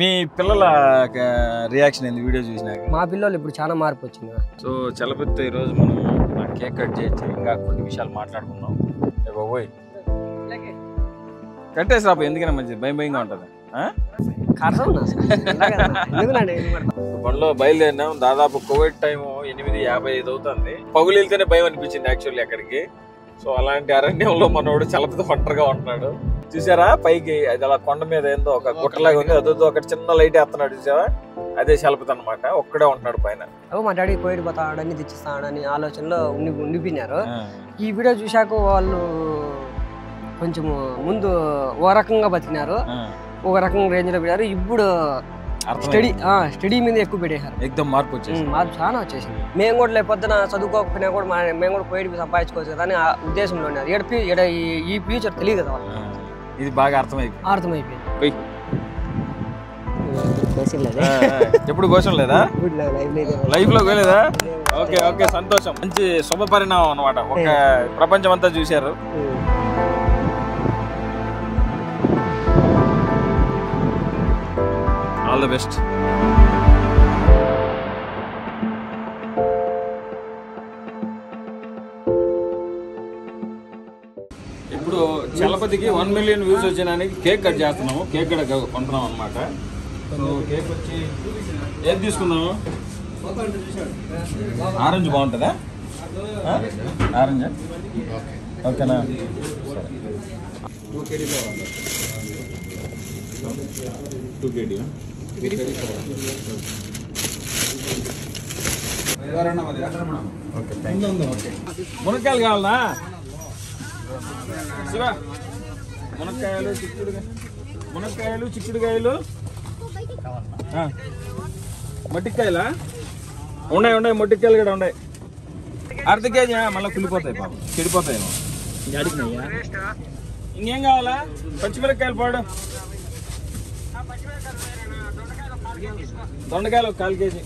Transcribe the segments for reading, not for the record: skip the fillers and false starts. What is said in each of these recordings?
మీ పిల్లల రియాక్షన్ ఏంది వీడియో చూసినాక? మా పిల్లలు ఇప్పుడు చాలా మార్పు వచ్చింది. సో చలపతితో ఈరోజు మనం కేక్ కట్ చేయొచ్చు, ఇంకా కొన్ని విషయాలు మాట్లాడుకుందాం. బాబోయ్ కట్టేసి రాబోయ్, ఎందుకైనా మంచిది, భయం భయంగా ఉంటుంది. బండిలో బయలుదేరినాం, దాదాపు కోవిడ్ టైం 8:55 అవుతుంది. పగులు వెళ్తేనే భయం అనిపించింది యాక్చువల్లీ అక్కడికి. సో అలాంటి అరణ్యంలో మనోడు చలపతి ఒంటరిగా ఉంటున్నాడు. చూసారా పైకి అది అలా కొండ మీద ఏందో ఒక గుట్టలాగా ఉంది, అదో ఒక చిన్న లైట్ వేస్తున్నాడు చూసావా, అదే చలపతి అనమాట. ఒక్కడే ఉంటున్నాడు పైన. మా డాడీ కోవిడ్ పోతాడని తెచ్చిస్తాడని ఆలోచనలో ఉండిపోయినారు. ఈ వీడియో చూశాక వాళ్ళు కొంచెం ముందు ఓ రకంగా బతికినారు, ఒక రకంగా రేంజ్ లో పెట్టారు. ఇప్పుడు స్టడీ మీద ఎక్కువ పెట్టేశారు. ఎక్దమ్ మార్పు వచ్చేసి మార్పు చాలా వచ్చేసింది. మేము కూడా లేకపోతే చదువుకోకపోయినా కూడా మేము కూడా కోవిడ్ సంపాదించుకోవచ్చు కదా అని ఆ ఉద్దేశంలో ఉన్నారు. ఈ ఫ్యూచర్ తెలియదు కదా వాళ్ళు. ఇది బాగా అర్థమైపోయింది. ఎప్పుడు కోసం లేదా లైఫ్ లో పోలేదా? ఓకే ఓకే, సంతోషం. మంచి శుభ పరిణామం అనమాట. ఒక ప్రపంచం అంతా చూశారు. All the best. ఇప్పుడు చలపతికి 1 మిలియన్ వ్యూస్ వచ్చేదానికి కేక్ కట్ చేస్తున్నాము. కేక్ కూడా కొంటున్నాం అనమాట. సో కేక్ వచ్చి ఏది తీసుకుందాము? ఆరెంజ్ బాగుంటుందా? ఆరెంజ్ ఓకేనా? సరే 2 kg. మునక్కాయలు కావాలా? శివ మునక్కాయలు చిక్కుడుకాయలు మొట్టికాయలా? ఉన్నాయి మొట్టికాయలు కూడా ఉన్నాయి. అర్ధ కేజీ. మళ్ళీ కుళ్ళిపోతాయి, పాపం చెడిపోతాయేమో. ఇంకేం కావాలా? పచ్చిమిరపకాయలు పాడు. దొండకాయలు 1/4 kg.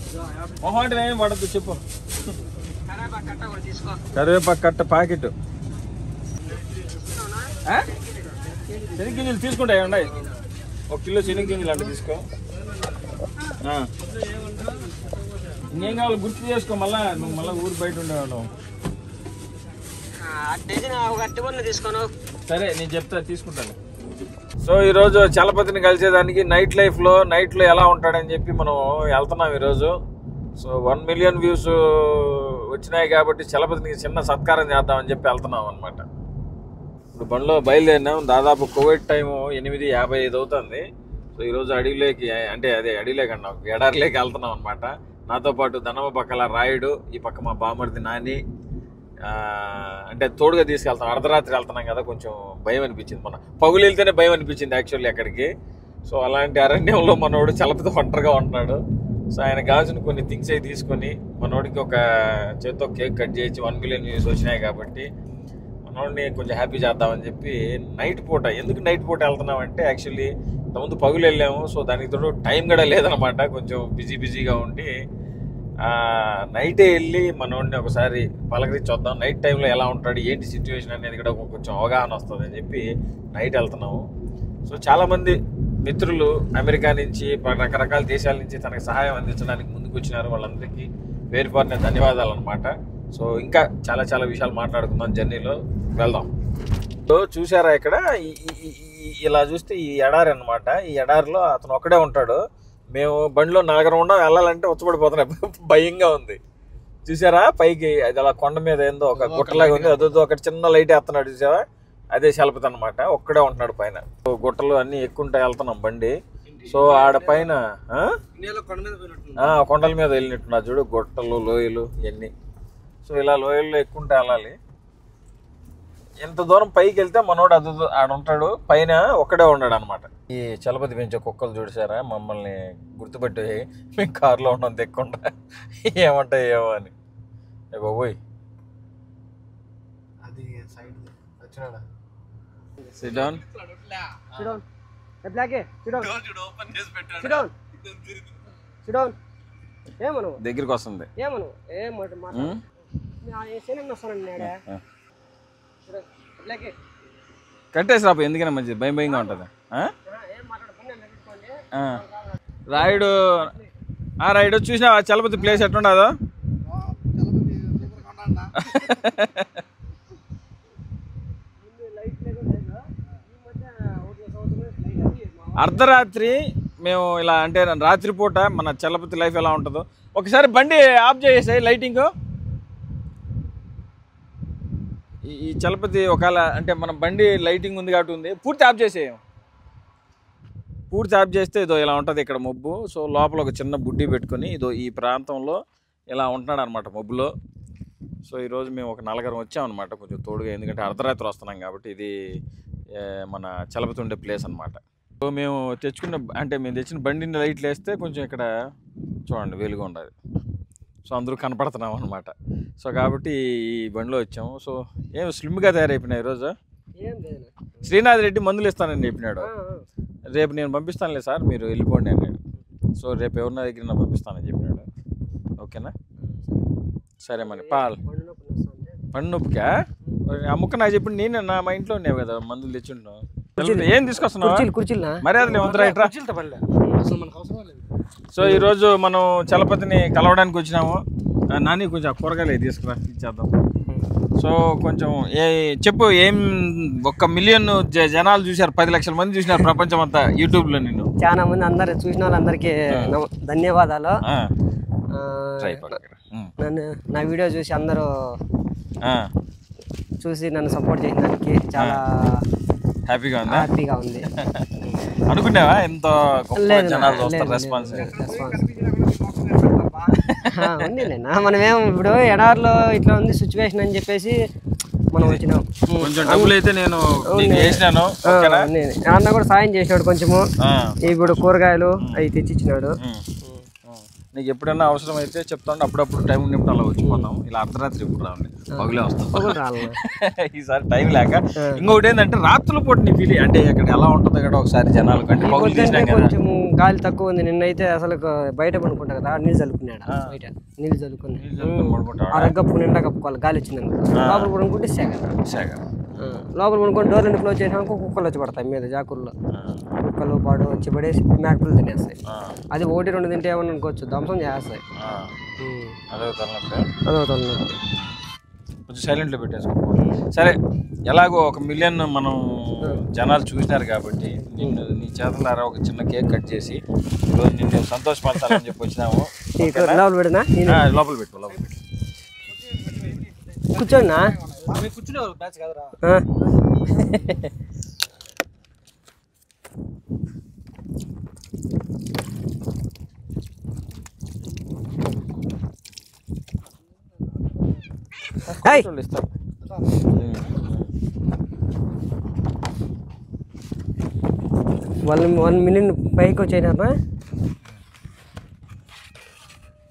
మొహం ఏం పడద్దు చెప్పు. కరివేపాకు కట్ట ప్యాకెట్. శనగగింజలు తీసుకుంటాయి ఉన్నాయి. 1 కిలో శనగగింజలు అంటే తీసుకో. ఇంకేం కావాలి గుర్తు చేసుకో. మళ్ళా నువ్వు మళ్ళీ ఊరు బయట ఉండేవాళ్ళం. సరే నేను చెప్తా, తీసుకుంటాను. సో ఈరోజు చలపతిని కలిసేదానికి నైట్ లో ఎలా ఉంటాడని చెప్పి మనం వెళ్తున్నాం ఈరోజు. సో 1 మిలియన్ వ్యూస్ వచ్చినాయి కాబట్టి చలపతిని చిన్న సత్కారం చేద్దామని చెప్పి వెళ్తున్నాం అనమాట. ఇప్పుడు బండిలో బయలుదేరినాం, దాదాపు కోవిడ్ టైం 8:55 అవుతుంది. సో ఈరోజు అడవిలోకి, అంటే అదే అడవిలోకి అన్నా ఎడారిలోకి వెళ్తున్నాం అనమాట. నాతో పాటు ధనమ పక్కల రాయుడు, ఈ పక్క మా బామర్ది నాని. అంటే తోడుగా తీసుకెళ్తాం. అర్ధరాత్రి వెళ్తున్నాం కదా, కొంచెం భయం అనిపించింది. మన పగులు వెళ్తేనే భయం అనిపించింది యాక్చువల్లీ అక్కడికి. సో అలాంటి అరణ్యంలో మనోడు చలపతి ఒంటరిగా ఉంటున్నాడు. సో ఆయన కావాల్సిన కొన్ని థింగ్స్ అవి తీసుకొని మనోడికి ఒక చేత్తో కేక్ కట్ చేసి 1 మిలియన్ వ్యూస్ వచ్చినాయి కాబట్టి మనోడిని కొంచెం హ్యాపీ చేద్దామని చెప్పి నైట్ పూట. ఎందుకు నైట్ పూట వెళ్తున్నామంటే యాక్చువల్లీ ఇంతకుముందు పగులు వెళ్ళాము. సో దానికి తోడు టైం కూడా లేదనమాట, కొంచెం బిజీగా ఉండి నైటే వెళ్ళి మనోడిని ఒకసారి పలకరించి వద్దాం. నైట్ టైంలో ఎలా ఉంటాడు, ఏంటి సిచ్యువేషన్ అనేది కూడా కొంచెం అవగాహన వస్తుంది అని చెప్పి నైట్ వెళ్తున్నాము. సో చాలామంది మిత్రులు అమెరికా నుంచి, రకరకాల దేశాల నుంచి తనకు సహాయం అందించడానికి ముందుకు వచ్చినారు. వాళ్ళందరికీ పేరుపారిన ధన్యవాదాలు అనమాట. సో ఇంకా చాలా విషయాలు మాట్లాడుకుందాం, జర్నీలో వెళ్దాం. సో చూసారా ఇక్కడ ఇలా చూస్తే ఈ ఎడారి అనమాట. ఈ ఎడారిలో అతను ఒక్కడే ఉంటాడు. మేము బండిలో నలుగురు వెళ్ళాలంటే ఉచ్చబడిపోతున్నాయి, భయంగా ఉంది. చూసారా పైకి అది అలా కొండ మీద ఏందో ఒక గుట్టలాగా ఉంది, అదో ఒక చిన్న లైట్ వేస్తున్నాడు చూసావా, అదే చలపతి అనమాట. ఒక్కడే ఉంటున్నాడు పైన. గుట్టలు అన్ని ఎక్కుంటా వెళ్తున్నాం బండి. సో ఆడ పైన కొండల మీద వెళ్ళినట్టున్నా చూడు, గుట్టలు లోయలు ఇవన్నీ. సో ఇలా లోయల్లో ఎక్కుంటే వెళ్ళాలి. ఎంత దూరం పైకి వెళ్తే మనోడు ఆడ ఉంటాడు, పైన ఒక్కడే ఉన్నాడు అనమాట. ఈ చలపతి పెంచే కుక్కలు చూసారా, మమ్మల్ని గుర్తుపెట్టి మేము కారులో ఉన్నాం తెక్కుండా ఏమంటాయి ఏమో అని. బాబోయ్ దగ్గరికి వస్తుంది. కట్టేసి రాబోయ్, ఎందుకైనా మంచిది, భయం భయంగా ఉంటుంది. రాయుడు రాయుడు చూసినా చలపతి ప్లేస్ ఎట్లుండదో. అర్ధరాత్రి మేము ఇలా అంటే రాత్రిపూట మన చలపతి లైఫ్ ఎలా ఉంటుందో ఒకసారి బండి ఆఫ్ చేసేసాయి లైటింగ్. ఈ చలపతి ఒకవేళ అంటే మన బండి లైటింగ్ ఉంది కాబట్టి ఉంది, పూర్తి ఆఫ్ చేసేయం. పూర్తి ఆఫ్ చేస్తే ఇదో ఇలా ఉంటుంది ఇక్కడ మబ్బు. సో లోపల ఒక చిన్న బుడ్డి పెట్టుకొని ఇదో ఈ ప్రాంతంలో ఇలా ఉంటున్నాడు అనమాట మబ్బులో. సో ఈరోజు మేము ఒక 4 వచ్చామన్నమాట కొంచెం తోడుగా, ఎందుకంటే అర్ధరాత్రి వస్తున్నాం కాబట్టి ఇది మన చలపతి ఉండే ప్లేస్ అనమాట. సో మేము తెచ్చిన బండిని లైట్లు వేస్తే కొంచెం ఇక్కడ చూడండి వెలుగు ఉండదు. సో అందరూ కనపడుతున్నాం అనమాట. సో కాబట్టి ఈ బండిలో వచ్చాము. సో ఏం స్లిమ్గా తయారైపోయినాయి ఈరోజు. శ్రీనాథ్ రెడ్డి మందులు ఇస్తానని చెప్పినాడు. రేపు నేను పంపిస్తానులే సార్, మీరు వెళ్ళిపోండి అన్నాడు. సో రేపు ఎవరిన దగ్గర పంపిస్తానని చెప్పినాడు. ఓకేనా, సరే మరి. పండు నొప్పికా ఆ ముక్క నాకు చెప్పింది. నేను మా ఇంట్లో ఉండేవి కదా మందులు తెచ్చుంటున్నావు. ఏం తీసుకొస్తున్నావు? మర్యాదలు ఏమంటారా? సో ఈరోజు మనం చలపతిని కలవడానికి వచ్చినాము. నాని కొంచెం కూరగాయలు తీసుకురా, ఇచ్చేద్దాం. సో కొంచెం చెప్పు, ఏం 1 మిలియన్ జనాలు చూశారు, 10 లక్షల మంది చూసినారు ప్రపంచం అంతా యూట్యూబ్లో. నిన్ను చాలా మంది అందరు చూసిన వాళ్ళందరికీ ధన్యవాదాలు. నా వీడియో చూసి అందరూ చూసి నన్ను సపోర్ట్ చేసిన దానికి చాలా హ్యాపీగా ఉంది. అనుకున్నావా ఎంతో జనాలు చూస్తారు రెస్పాన్స్? ఉందిలేనా, మనమేం ఇప్పుడు ఎడారిలో ఇట్లా ఉంది సిచ్యువేషన్ అని చెప్పేసి మనం వచ్చినాం. కొంచెం డబ్బులు అయితే నేను చేసినాను, అన్న కూడా సాయం చేసినాడు కొంచెము. ఇప్పుడు కూరగాయలు అవి తెచ్చిచ్చినాడు. నీకు ఎప్పుడైనా అవసరం అయితే చెప్తాను, అప్పుడప్పుడు టైం ఉన్నప్పుడు అలా వచ్చిపోతాం. ఇలా అర్ధరాత్రి ఇప్పుడు రావండి, పగులే వస్తాం ఈసారి టైం లేక. ఇంకొకటి ఏంటంటే రాత్రుల పూట నీ ఫీలింగ్ అంటే ఇక్కడ ఎలా ఉంటుందో కదా ఒకసారి జనాలు కంటే పగులు తీసినా కొంచెం గాలి తక్కువ ఉంది. నిన్నైతే అసలు బయట పడుకుంటా కదా, నీళ్ళు చల్లుకున్నాడు. బయట నీళ్ళు చల్లుకుని అరగప్పు నిండా కప్పుకోవాలి, గాలి వచ్చిందని. లోపల పడుకుంటే సేగ లోపల పడుకొని డోర్ నుండి క్లోజ్ చేసినాక కుక్కలు వచ్చి పడతాయి మీద జాకుల్లో. కుక్కలు పాడు వచ్చి పడేసి మేకలు తినేస్తాయి. అది 1-2 తింటే ఏమన్నా అనుకోవచ్చు, ధ్వంసం చేస్తాయి. అదో తలనొప్పి. కొంచెం సైలెంట్లో పెట్టేసుకో. సరే, ఎలాగో 1 మిలియన్ మనం జనాలు చూసినారు కాబట్టి నీ చేతులారా ఒక చిన్న కేక్ కట్ చేసి ఈరోజు నిన్ను సంతోషపడతానని చెప్పి వచ్చినాము. లోపల పెట్టు కూర్చోన్నా. ఇస్తారు 1 మిలియన్ పైకి వచ్చాయినా.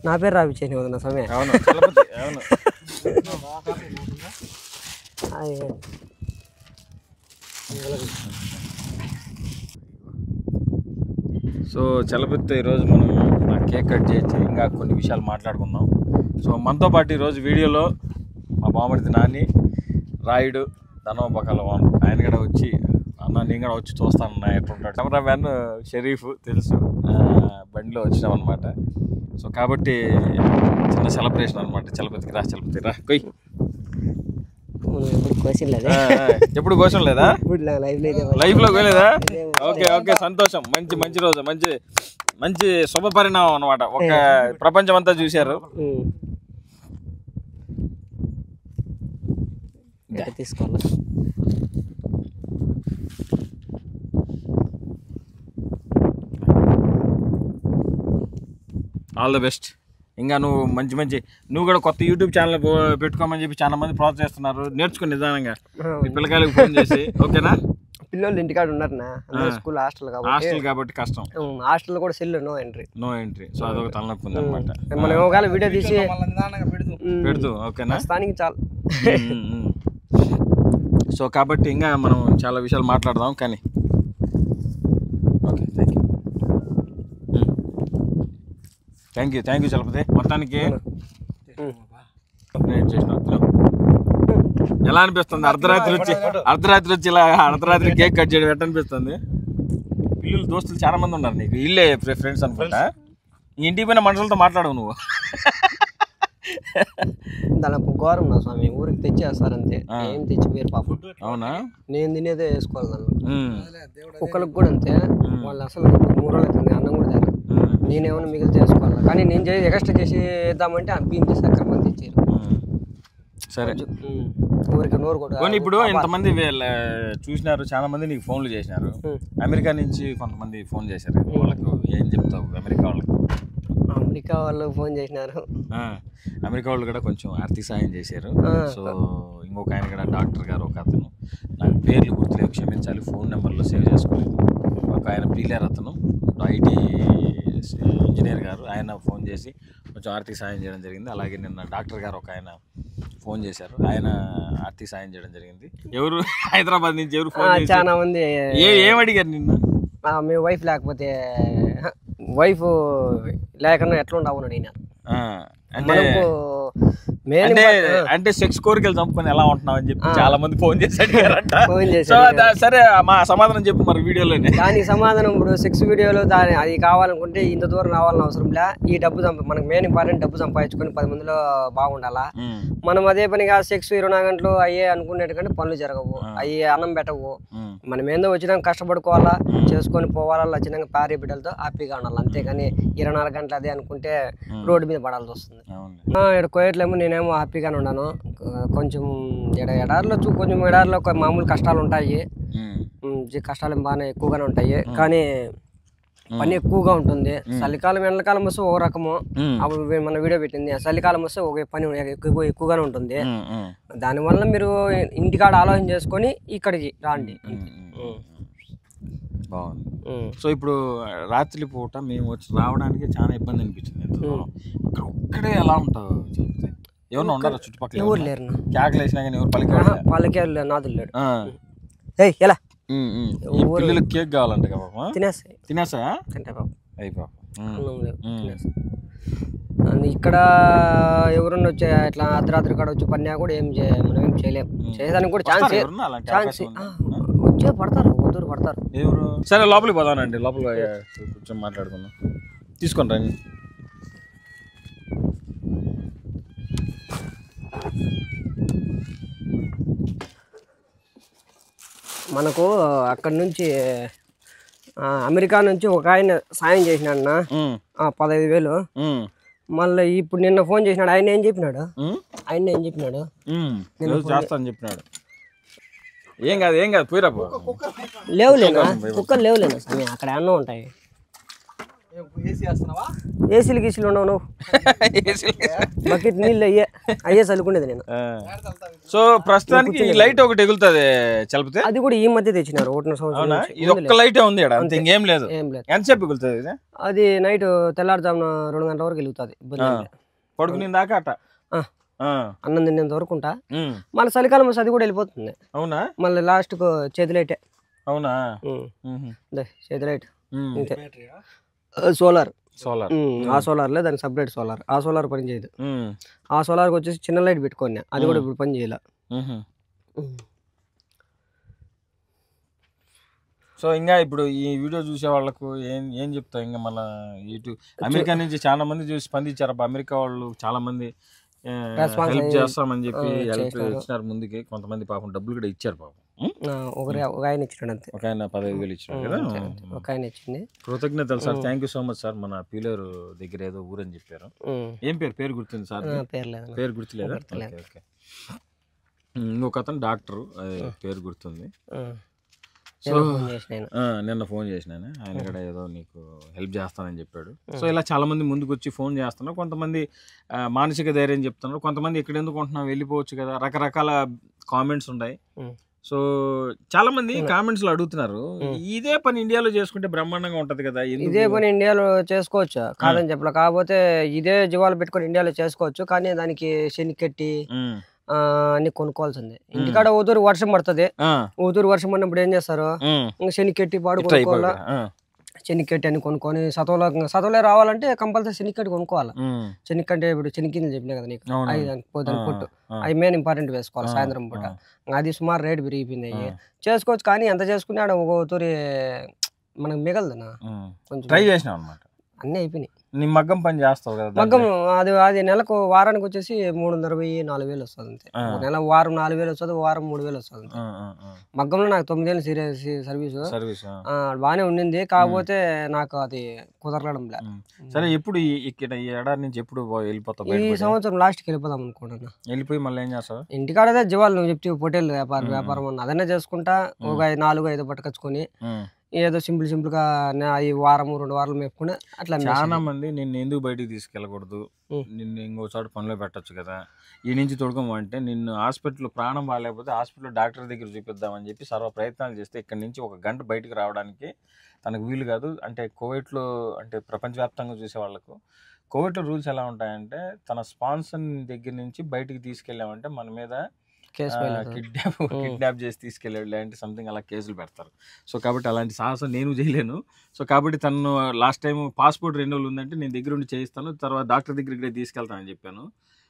నా పేరు రావిచ్చాను నా సమయం. సో చలపతితో ఈరోజు మనం కేక్ కట్ చేసి ఇంకా కొన్ని విషయాలు మాట్లాడుకుందాం. సో మనతో పాటు ఈరోజు వీడియోలో మా బామర్ది నాని, రాయుడు, ధనోపకాల వాను, ఆయన కూడా వచ్చి అన్న నేను కూడా వచ్చి చూస్తానన్నా ఎట్లుంటాడు. కెమెరామ్యాన్ షరీఫ్ తెలుసు, బండిలో వచ్చినాం అనమాట. సో కాబట్టి చిన్న సెలబ్రేషన్ అనమాట. చలపతికి రా కొయ్. ఎప్పుడు కోసం లేదా? లైఫ్ లో కోలేదా? ఓకే సంతోషం. మంచి రోజు, మంచి శుభ పరిణామం అనమాట. ఒక ప్రపంచం అంతా చూశారు. తీసుకోవాలి. All the best. ఇంకా నువ్వు నువ్వు కూడా కొత్త యూట్యూబ్ ఛానల్ పెట్టుకోమని చెప్పి చాలా మంది ప్రోత్సహిస్తున్నారు. నేర్చుకుని నిదానంగా మీ పిల్లకాయలకు ఫోన్ చేసి. ఓకేనా? పిల్లలు ఇంటికాడ ఉన్నారనా, స్కూల్ హాస్టల్ కాబట్టి కష్టం. హాస్టల్ కూడా సెల్ నో ఎంట్రీ. సో అదొక తలనొప్పి ఉంది అనమాట. మనం ఒకవేళ వీడియో తీసి పెడుతూ. ఓకేనా? స్థానిక చాలు. సో కాబట్టి ఇంకా మనం చాలా విషయాలు మాట్లాడదాం. కానీ ఓకే, థ్యాంక్ యూ చలపతి. మొత్తానికి ఎలా అనిపిస్తుంది? అర్ధరాత్రి వచ్చి ఇలా కేక్ కట్ చేయడం ఎట్లా అనిపిస్తుంది? పిల్లలు దోస్తులు చాలా మంది ఉన్నారు నీకు, ఇల్లే ఫ్రెండ్స్ అనుకుంటా. ఇంటికి పోయిన మనుషులతో మాట్లాడవు నువ్వు. దాని ఘోరం నా స్వామి, ఊరికి తెచ్చేస్తారంతే, ఏం తెచ్చిపోయారు పాపం. అవునా? నేను తినేదే వేసుకోవాలి దానిలో. కుక్కలకు కూడా అంతే, వాళ్ళు అసలు 3 రోజులు అవుతుంది అన్నం కూడా తినరు. నేనేమన్నా మిగిలితే వేసుకోవాలి, కానీ నేను ఎక్స్ట్రా చేసి వేద్దామంటే బియ్యం చేసి అక్కడ మంది తెచ్చారు. సరే ఊరికి నోరు కూడా. ఇప్పుడు ఇంతమంది చూసినారు, చాలా మంది నీకు ఫోన్లు చేసినారు. అమెరికా నుంచి కొంతమంది ఫోన్ చేశారు, వాళ్ళకు ఏం చెప్తావు? అమెరికా వాళ్ళకు ఫోన్ చేసినారు. అమెరికా వాళ్ళు కూడా కొంచెం ఆర్థిక సాయం చేశారు. సో ఇంకొక ఆయన కూడా డాక్టర్ గారు, ఒక అతను, నాకు పేర్లు గుర్తులేవు క్షమించాలి, ఫోన్ నెంబర్లో సేవ్ చేసుకోలేదు. ఒక ఆయన పీలేర్ అతను, ఐటీ ఇంజనీర్ గారు, ఆయన ఫోన్ చేసి కొంచెం ఆర్థిక సాయం చేయడం జరిగింది. అలాగే నిన్న డాక్టర్ గారు ఒక ఆయన ఫోన్ చేశారు, ఆయన ఆర్థిక సాయం చేయడం జరిగింది. ఎవరు? హైదరాబాద్ నుంచి ఎవరు ఫోన్ చేశారు? చాలా మంది. ఏం అడిగారు నిన్న? మీ వైఫ్ లేకపోతే వైఫ్ లేకుండా ఎట్లా ఉండవు అడిగినారు. అంటే సెక్స్ కోరికలు చంపుకొని ఎలా ఉంటున్నావు అని చెప్పి చాలా మంది ఫోన్ చేసి అడిగారంట. సరే మా సమాధానం చెప్పు మరి వీడియోలోనే. దానికి సమాధానం ఇప్పుడు సెక్స్ వీడియోలో అది కావాలనుకుంటే ఇంత దూరం రావాలని అవసరం లే, ఈ డబ్బు మనకు మెయిన్ ఇంపార్టెంట్ డబ్బు సంపాదించుకొని 10 మందిలో బాగుండాలా. మనం అదే పనిగా సెక్స్ 24 గంటలు అయ్యే అనుకునేటంటే పనులు జరగవు, అయ్యి అన్నం పెట్టవు. మనం ఏందో వచ్చినాక కష్టపడుకోవాలా, చేసుకొని పోవాలా, వచ్చినాక భార్య బిడ్డలతో హ్యాపీగా ఉండాలి. అంతేగాని 24 గంటలు అదే అనుకుంటే రోడ్డు మీద పడాల్సి వస్తుంది. ఇక్కడ కోయట్లేమో నేనేమో హ్యాపీగానే ఉన్నాను. కొంచెం కొంచెం ఎడారిలో మామూలు కష్టాలు ఉంటాయి, కష్టాలు బాగానే ఎక్కువగానే ఉంటాయి, కానీ పని ఎక్కువగా ఉంటుంది. చలికాలం ఎండాకాలం వస్తే ఒక రకము, అప్పుడు మన వీడియో పెట్టింది. చలికాలం వస్తే ఒక పని ఎక్కువగానే ఉంటుంది. దానివల్ల మీరు ఇంటికాడ ఆలోచన చేసుకొని ఇక్కడికి రాండి. బాగుంది. సో ఇప్పుడు రాత్రి పూట మేము వచ్చి రావడానికి చాలా ఇబ్బంది అనిపించింది. ఇక్కడ ఒక్కడే ఎలా ఉంటావు? ఎవరు ఉన్నారా చుట్టుపక్కల? ఎవరు లేరు. కేకలు వేసినా కానీ ఎవరు పలికేరు నాదులు లేడు. ఎలా పిల్లలకి కేక్ కావాలంట కదా? తినేసా అయిపో. ఇక్కడ ఎవరన్నా వచ్చే ఇట్లా అర్ధరాత్రి కాడ వచ్చి పన్నా కూడా మనం ఏం చేయలేము. చేయడానికి కూడా ఛాన్స్ వచ్చే పడతారు, ఊరు పడతారు. ఎవరు? సరే లోపలికి పోదానండి, లోపల కూర్చొని మాట్లాడుకుందాం. తీసుకొని రండి. మనకు అక్కడ నుంచి అమెరికా నుంచి ఒక ఆయన సాయం చేసినాడు 15,000. మళ్ళీ ఇప్పుడు నిన్న ఫోన్ చేసినాడు. ఆయన ఏం చెప్పినాడు? చేస్తాను చెప్పినాడు. ఏం కాదు పోయిరా. లేవులేనా కుక్కలు? లేవులేనా అక్కడ అన్నం ఉంటాయి. ఏసీలు గీసీలు ఉండవు. నువ్వు బకెట్ నీళ్ళు అయ్యే చల్లుకునేది నేను. సో ప్రస్తుతానికి లైట్ ఒకటి ఎగులుతుంది చలిపితే, అది కూడా ఈ మధ్య తెచ్చినారు. 1 సంవత్సరం ఇది ఒక్క లైటే ఉంది, ఇంకేం లేదు. ఎంతసేపు ఎగులుతుంది? అది నైట్ తెల్లారుజామున 2 గంటల వరకు వెలుగుతుంది. పడుకునే దాకా అట అన్నం తినేంత వరకు ఉంటా. మళ్ళీ చలికాలం వస్తే అది కూడా వెళ్ళిపోతుంది. అవునా? మళ్ళీ లాస్ట్ కు చేతిలైటే. అవునా? చేతిలైట్ అంతే. సోలార్ ఆ సోలార్ లే, దానికి సపరేట్ సోలార్. ఆ సోలార్ పని చేయదు. ఆ సోలార్ వచ్చేసి చిన్న లైట్ పెట్టుకోండి, అది కూడా ఇప్పుడు పని చేయలే. సో ఇంకా ఇప్పుడు ఈ వీడియో చూసే వాళ్ళకు ఏం చెప్తావు? ఇంకా మళ్ళీ ఇటు అమెరికా నుంచి చాలా మంది చూసి స్పందించారు. అమెరికా వాళ్ళు చాలా మంది హెల్ప్ చేస్తామని చెప్పి హెల్ప్ ఇచ్చినారు ముందుకి. కొంతమంది పాపం డబ్బులు కూడా ఇచ్చారు. పాపం ఒక ఆయన ఇచ్చినాడు అంతే. ఒక ఆయన 15,000 ఇచ్చినాడు కదా. ఒక ఆయన ఇచ్చింది. కృతజ్ఞతలు sir, thank you so much sir. మన పీలేరు దగ్గర ఏదో ఊరని చెప్పారు. ఏం పేరు గుర్తుంది సార్? పేరు గుర్తులేదా? ఓకే. ఇంకొక అతను డాక్టర్, పేరు గుర్తుంది. సో నిన్న ఫోన్ చేసినాను, ఆయన కూడా ఏదో నీకు హెల్ప్ చేస్తానని చెప్పాడు. సో ఇలా చాలా మంది ముందుకు వచ్చి ఫోన్ చేస్తున్నారు. కొంతమంది మానసిక ధైర్యం చెప్తున్నారు, కొంతమంది ఇక్కడ ఎందుకు ఉంటున్నావు వెళ్ళిపోవచ్చు కదా, రకరకాల కామెంట్స్ ఉన్నాయి. సో చాలా మంది కామెంట్స్ లో అడుగుతున్నారు, ఇదే పని ఇండియాలో చేసుకుంటే బ్రహ్మాండంగా ఉంటది కదా. ఇదే పని ఇండియాలో చేసుకోవచ్చు కాదని చెప్పలే, కాకపోతే ఇదే జీవాలు పెట్టుకొని ఇండియాలో చేసుకోవచ్చు. కానీ దానికి శనికెట్టి అన్ని కొనుక్కోవాల్సిందే. ఇంటికాడ ఊతూరు వర్షం పడుతుంది. ఊతూరు వర్షం పడినప్పుడు ఏం చేస్తారు, శనికెట్టి పాడు కొనుక్కోవాలా. శనిక్కెట్టి అని కొనుక్కొని సతవలో రావాలంటే కంపల్సరీ శనిక్కెట్టి కొనుక్కోవాలి. శనిక్కంటే ఇప్పుడు శనికింది చెప్పినా కదా నీకు, దాని పొట్టు అవి మెయిన్ ఇంపార్టెంట్ వేసుకోవాలి సాయంత్రం పూట. అది సుమారు రేటు పెరిగిపోయింది. చేసుకోవచ్చు కానీ ఎంత చేసుకున్నాడు ఒక తూరి మనకు మిగలదనా కొంచెం ట్రై చేసినావు అనమాట. అన్నీ అయిపోయినాయి. నీ మగ్గం పని చేస్తావు కదా మగ్గం అది నెలకు వారానికి వచ్చేసి 340,000-4,000 వస్తుంది అంతే. నెల వారం 4,000 వస్తుంది, వారం 3,000 వస్తుంది. మగ్గంలో నాకు 9 ఏళ్ళు సర్వీస్ బాగానే ఉండింది. కాకపోతే నాకు అది కుదరడం లే. సరే, ఎప్పుడు ఇక్కడ ఈ ఏడాది నుంచి ఎప్పుడు వెళ్ళిపోతావు? ఈ సంవత్సరం లాస్ట్కి వెళ్ళిపోదాం అనుకుంటున్నా. వెళ్ళిపోయి మళ్ళీ ఏం చేస్తావు? ఇంటికాడదే జీవాలు నువ్వు చెప్తే పొటేల్ వ్యాపారం అన్న అదనే చేసుకుంటా. ఒక 4-5 పట్టుకొచ్చుకొని ఏదో సింపుల్ గా ఈ వారం 2 వారాలు మేపుకుని అట్లా. చాలా మంది నిన్ను ఎందుకు బయటికి తీసుకెళ్ళకూడదు, నిన్ను ఇంకో చోట పనిలో పెట్టచ్చు కదా, ఈ నుంచి తొడకమంటే నిన్ను హాస్పిటల్ ప్రాణం బాగాలేకపోతే హాస్పిటల్ డాక్టర్ దగ్గర చూపిద్దామని చెప్పి సర్వ ప్రయత్నాలు చేస్తే ఇక్కడ నుంచి 1 గంట బయటికి రావడానికి తనకు వీలు కాదు. అంటే కోవిడ్లో అంటే ప్రపంచవ్యాప్తంగా చూసే వాళ్ళకు కోవిడ్లో రూల్స్ ఎలా ఉంటాయంటే తన స్పాన్సర్ దగ్గర నుంచి బయటికి తీసుకెళ్ళామంటే మన మీద కిడ్నాప్ చేసి తీసుకెళ్ళాడు లాంటి సంథింగ్ అలా కేసులు పెడతారు. సో కాబట్టి అలాంటి సాహసం నేను చేయలేను. సో కాబట్టి తను లాస్ట్ టైం పాస్పోర్ట్ రెన్యూవల్ ఉందంటే నేను దగ్గర ఉండి చేయిస్తాను, తర్వాత డాక్టర్ దగ్గరికి తీసుకెళ్తానని చెప్పాను.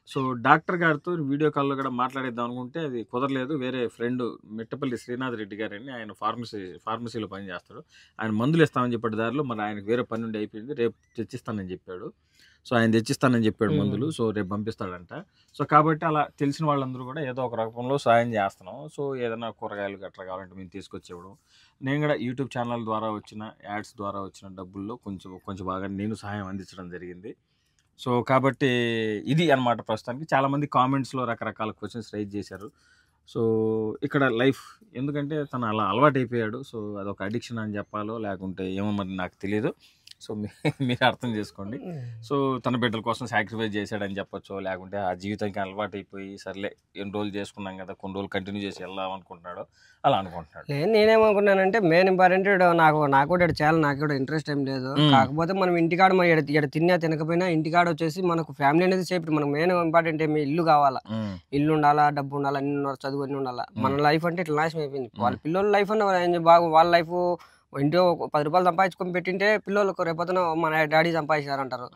సో డాక్టర్ గారితో వీడియో కాల్లో కూడా మాట్లాడేద్దాం అనుకుంటే అది కుదరలేదు. వేరే ఫ్రెండ్ మిట్టపల్లి శ్రీనాథ్ రెడ్డి గారని ఆయన ఫార్మసీలో పని చేస్తాడు. ఆయన మందులు ఇస్తామని చెప్పాడు దారిలో, మరి ఆయనకు వేరే పని ఉండి అయిపోయింది, రేపు తెచ్చిస్తానని చెప్పాడు. సో ఆయన తెచ్చిస్తానని చెప్పాడు మందులు, సో రేపు పంపిస్తాడంట. సో కాబట్టి అలా తెలిసిన వాళ్ళందరూ కూడా ఏదో ఒక రకంలో సాయం చేస్తున్నాం. సో ఏదైనా కూరగాయలు గట్రా కావాలంటే మేము తీసుకొచ్చేవడం, నేను కూడా యూట్యూబ్ ఛానల్ ద్వారా వచ్చిన యాడ్స్ ద్వారా వచ్చిన డబ్బుల్లో కొంచెం బాగా నేను సహాయం అందించడం జరిగింది. సో కాబట్టి ఇది అన్నమాట ప్రస్తుతానికి. చాలామంది కామెంట్స్లో రకరకాల క్వశ్చన్స్ రైజ్ చేశారు. సో ఇక్కడ లైఫ్ ఎందుకంటే తను అలా అలవాటు అయిపోయాడు. సో అదొక అడిక్షన్ అని చెప్పాలో లేకుంటే ఏమో మరి నాకు తెలియదు. సో మీరు అర్థం చేసుకోండి. సో తన బిడ్డల కోసం సాక్రిఫైస్ చేశాడని చెప్పొచ్చు, లేకుంటే ఆ జీవితానికి అలవాటు అయిపోయి సర్లే ఎన్ని రోజులు చేసుకున్నాం కదా కొన్ని రోజులు కంటిన్యూ చేసి వెళ్దాం అనుకుంటున్నాడు, అలా అనుకుంటున్నాడు. నేనేమనుకున్నానంటే మెయిన్ ఇంపార్టెంట్ నాకు కూడా చాలా నాకు కూడా ఇంట్రెస్ట్ ఏం లేదు. కాకపోతే మనం ఇంటికాడ మనం ఇక్కడ తినకపోయినా ఇంటికాడ వచ్చేసి మనకు ఫ్యామిలీ అనేది సేఫ్టీ. మనకు మెయిన్ ఇంపార్టెంట్ ఏమి ఇల్లు కావాలా, ఇల్లు ఉండాలా, డబ్బు ఉండాలా, అన్ని చదువు అన్ని ఉండాలా. మన లైఫ్ అంటే ఇట్లా నాశనం అయిపోయింది. వాళ్ళ పిల్లల లైఫ్ అన్న బాగా వాళ్ళ లైఫ్ ఇంట్లో 10 రూపాయలు సంపాదించుకొని పెట్టింటే పిల్లలకు రేపొద్దున మన డాడీ సంపాదించారంటారు.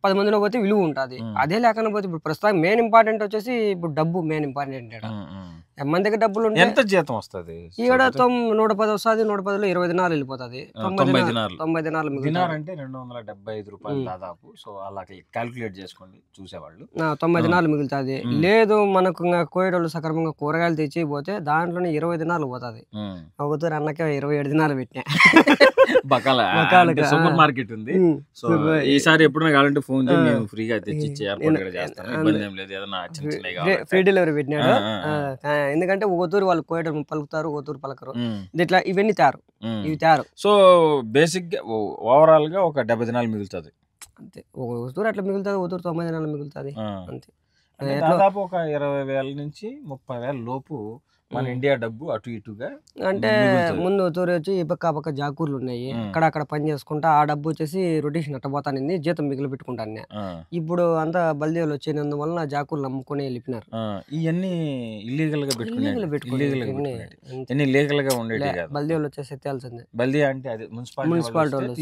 10 మందిలో పోతే విలువ ఉంటుంది. అదే లేకుండా పోతే ఇప్పుడు ప్రస్తుతం మెయిన్ ఇంపార్టెంట్ వచ్చేసి ఇప్పుడు డబ్బు మెయిన్ ఇంపార్టెంట్. మన దగ్గర డబ్బులు ఉంటే ఎంత జీతం వస్తుంది? ఇక్కడ 110 వస్తుంది, 110లో 20 దినాలు వెళ్ళిపోతుంది. 90 దినాలు అంటే 275 రూపాయలు దాదాపు. సో అలా క్యాల్కులేట్ చేసుకోండి చూసేవాళ్ళు. 90 దినాలు మిగులుతుంది. లేదు మనకు కోయడోళ్ళు సక్రమంగా కూరగాయలు తెచ్చి పోతే దాంట్లోనే 20 దినాలు పోతుంది. ఒకతూరు అన్నకే 27 దినాలు పెట్టినా. సూపర్ మార్కెట్ ఉంది. సో ఈసారి ఎప్పుడైనా కావాలంటే ఫోన్ చేసి నేను ఫ్రీగా తెచ్చి ఫ్రీ డెలివరీ పెట్టినాడు. ఎందుకంటే ఒకతూరు వాళ్ళు కోయడం పలుకుతారు, ఒకతూరు పలకరు. ఇట్లా ఇవన్నీ ఇవి తయారు. సో బేసిక్ గా ఓవరాల్ గా ఒక 70 దినాలు మిగులుతుంది అంతే. ఒకతూరు అట్లా మిగులుతుంది, ఒకతూరు 90 దినాలు మిగులుతుంది అంతే. దాదాపు ఒక 20,000 నుంచి 30,000 లోపు మన ఇండియా డబ్బు అటు ఇటుగా. అంటే ముందు తూరి వచ్చి ఈ పక్క జాకూర్లు ఉన్నాయి, అక్కడ పని చేసుకుంటా ఆ డబ్బు వచ్చేసి రొటేషన్ అట్ట పోతానింది, జీతం మిగిలి పెట్టుకుంటాను. ఇప్పుడు అంతా బల్దేవులు వచ్చినందువల్ల జాకూర్లు నమ్ముకొని వెళ్ళిపోయినారు. ఇవన్నీ ఇల్లీగల్ గా పెట్టుకునేవి, బల్దేవులు వచ్చేసి ఎత్తాల్సిందే. బల్దీ అంటే అది మున్సిపాలిటీ వాళ్ళు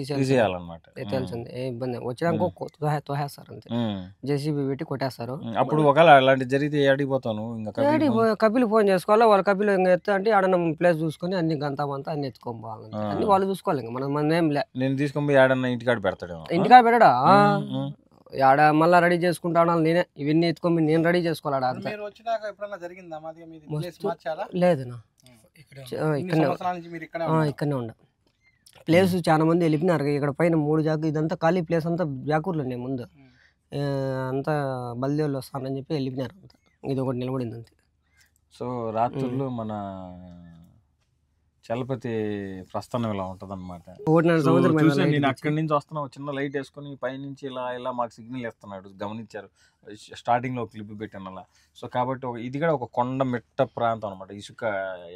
తీసేయాలన్నమాట. ఎత్తాల్సిందే, ఏ ఇబ్బంది వచ్చినాక తోహేస్తారు అంతే, జేసీబీ పెట్టి కొట్టేస్తారు. అప్పుడు ఒకవేళ అలాంటి జరిగితే ఏడిపోతాను ఇంకా కపిల్ ఫోన్ చేసుకోవాలి. వాళ్ళ కపిల్ ఇంకా ఎత్తా అంటే ఆడ ప్లేస్ చూసుకొని అన్ని గంతామంతా అన్ని ఎత్తుకొని పోవాలి, అన్ని వాళ్ళు చూసుకోవాలి. ఇంకా మనం ఏం లే, నేను తీసుకొని పోయి ఆడన్నా ఇంటికాడ పెడతాడు. ఇంటికాడ పెట్టడా ఆడ మళ్ళా రెడీ చేసుకుంటా నేనే ఇవన్నీ ఎత్తుకొని నేను రెడీ చేసుకోవాలి. అంతా లేదునా ఇక్కడనే ఉండ ప్లేస్ చాలా మంది వెళ్ళిపోయినారు. ఇక్కడ పైన 3 జాకు ఇదంతా ఖాళీ ప్లేస్ అంతా జాకూర్లు ఉన్నాయి. ముందు అంతా బల్దేవులు వస్తానని చెప్పి వెళ్ళిపోయినారు అంతా, ఇది ఒకటి నిలబడింది అంతే. సో రాత్రులు మన చలపతి ప్రస్థానం ఇలా ఉంటది అనమాట. నేను అక్కడి నుంచి వస్తున్నా, చిన్న లైట్ వేసుకుని పైనుంచి ఇలా మాకు సిగ్నల్ ఇస్తున్నాడు, గమనించారు స్టార్టింగ్ లో క్లిప్ పెట్టాను అలా. సో కాబట్టి ఇది కూడా ఒక కొండ మిట్ట ప్రాంతం అనమాట, ఇసుక